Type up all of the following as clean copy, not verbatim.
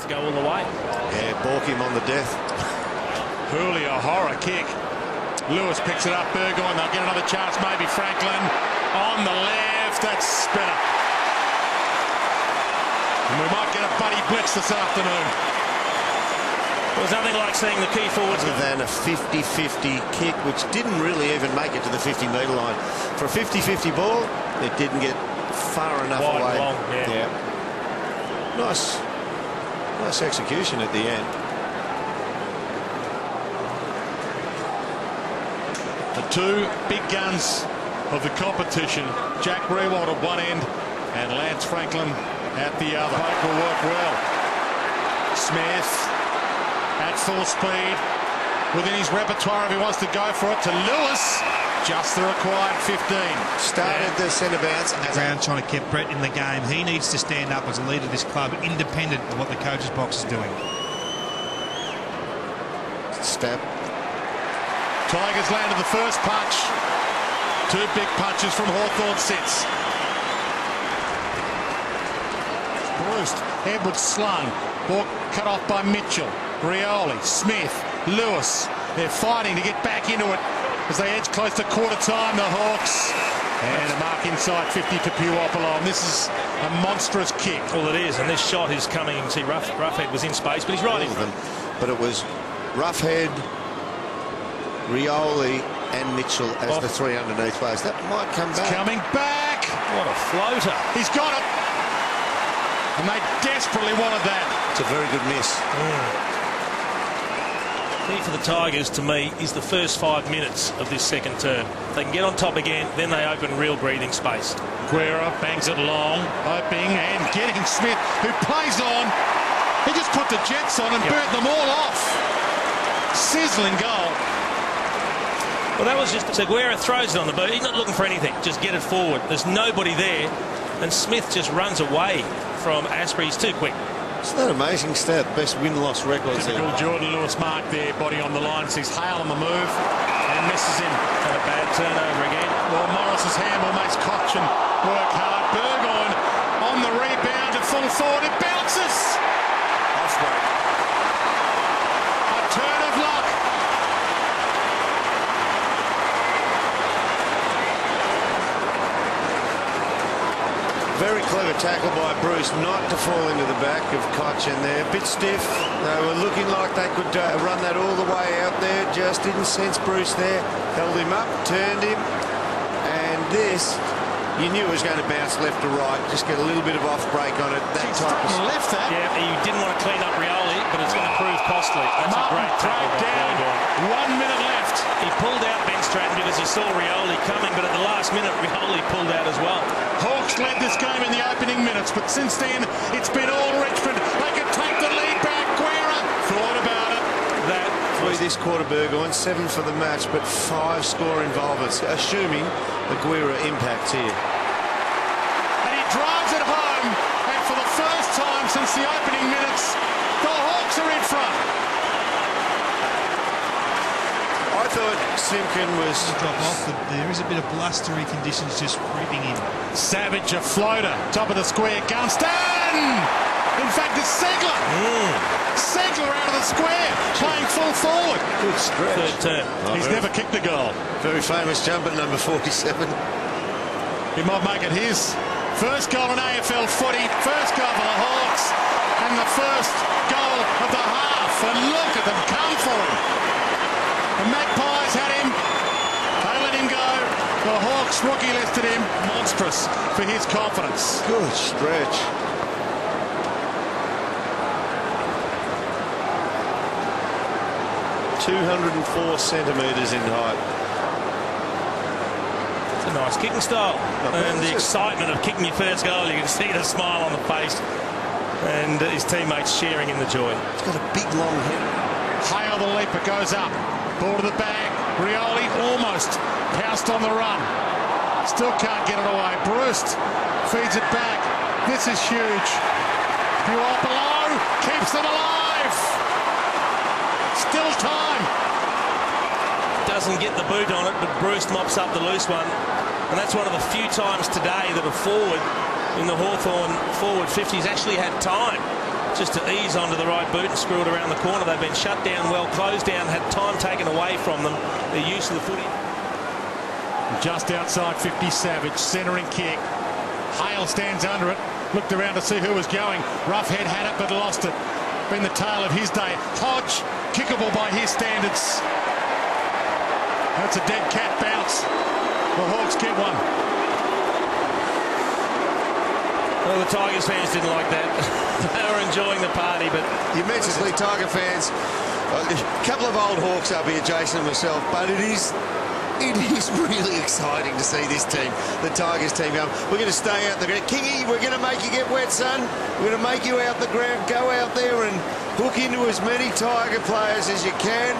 to go all the way. Yeah, balk him on the death. Foley, a horror kick. Lewis picks it up. Burgoyne, they'll get another chance. Maybe Franklin on the left. That's better. And we might get a buddy blitz this afternoon. There's nothing like seeing the key forwards. Other than a 50-50 kick, which didn't really even make it to the 50-metre line. For a 50-50 ball, it didn't get far enough away. Long, yeah. Nice execution at the end. The two big guns of the competition, Jack Riewoldt at one end and Lance Franklin at the other. Both will work well. Smith at full speed within his repertoire if he wants to go for it to Lewis. Just the required 15. Started the centre bounce. Ground trying to keep Brett in the game. He needs to stand up as a leader of this club, independent of what the coach's box is doing. Step. Tigers landed the first punch. Two big punches from Hawthorn sits. Bruised. Edwards slung. Ball cut off by Mitchell. Riewoldt, Smith, Lewis. They're fighting to get back into it as they edge close to quarter time, the Hawks. And a mark inside 50 to Puopolo. And this is a monstrous kick. Well, it is, and this shot is coming. You can see Roughhead was in space, but he's right in front. But it was Roughhead, Riewoldt and Mitchell as the three underneath players. That might come back. Coming back. What a floater. He's got it. And they desperately wanted that. It's a very good miss. Key for the Tigers, to me, is the first 5 minutes of this second term. They can get on top again, then they open real breathing space. Guerra bangs it long, hoping and getting Smith, who plays on. He just put the Jets on and burnt them all off. Sizzling goal. Well, that was just... So Guerra throws it on the boot. He's not looking for anything. Just get it forward. There's nobody there. And Smith just runs away from Asprey. He's too quick. Isn't that amazing stat? Best win-loss records there. Typical Jordan Lewis mark there, body on the line, sees Hale on the move and misses him. And a bad turnover again. Well, Morris's handball makes Cochin work hard. Burgoyne on the rebound at full forward. It bounces. Off break. A turn of luck. Very clever tackle by Bruce not to fall into the back of Cochin there. A bit stiff. They were looking like they could run that all the way out there. Just didn't sense Bruce there. Held him up, turned him. And this, you knew it was going to bounce left to right. Just get a little bit of off break on it. That type of left that. Yeah, you didn't want to clean up Riewoldt, but it's going to prove costly. That's a great tackle. Down. 1 minute left. He pulled out Ben Stratton because he saw Riewoldt coming, but at the last minute, Riewoldt pulled out as well. Hawks led this game in the opening minutes, but since then, it's been all Richmond. They could take the lead back. Guerra thought about it. That was this quarter, Burgoyne. 7 for the match, but 5 score involvements, assuming the Guerra impacts here. And he drives it home, and for the first time since the opening minutes, the Hawks are in front. I thought Simpkin was... Drop off. There is a bit of blustery conditions just creeping in. Savage, a floater, top of the square, Gunston! In fact, it's Ceglar. Ceglar out of the square, playing full forward. Good stretch. Third turn. He's never kicked a goal. Very famous jumper, number 47. He might make it his first goal in AFL footy, first goal for the Hawks, and the first goal of the half. And look at them come for him. The Magpies had him. They let him go. The Hawks rookie listed him. Monstrous for his confidence. Good stretch. ...204 centimetres in height. It's a nice kicking style. And the excitement of kicking your first goal, you can see the smile on the face. And his teammates sharing in the joy. It's got a big long head. Hale the leaper goes up. Ball to the bag. Riewoldt almost pounced on the run. Still can't get it away. Bruce feeds it back. This is huge. Puopolo keeps them alive. Still time. Doesn't get the boot on it, but Bruce mops up the loose one. And that's one of the few times today that a forward in the Hawthorn forward 50's actually had time just to ease onto the right boot and screw it around the corner. They've been shut down well, closed down, had time taken away from them. Their use of the footy. Just outside 50, Savage, centering kick. Hale stands under it, looked around to see who was going. Roughhead had it but lost it. Been the tale of his day. Hodge, kickable by his standards. That's a dead cat bounce. The Hawks get one. Well, the Tigers fans didn't like that. They were enjoying the party, but... You mentioned Tiger fans. A couple of old Hawks up here, Jason and myself, but it is really exciting to see this team, the Tigers team, going, we're going to stay out the ground. Kingy, we're going to make you get wet, son. We're going to make you out the ground. Go out there and hook into as many Tiger players as you can.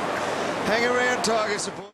Hang around, Tiger support.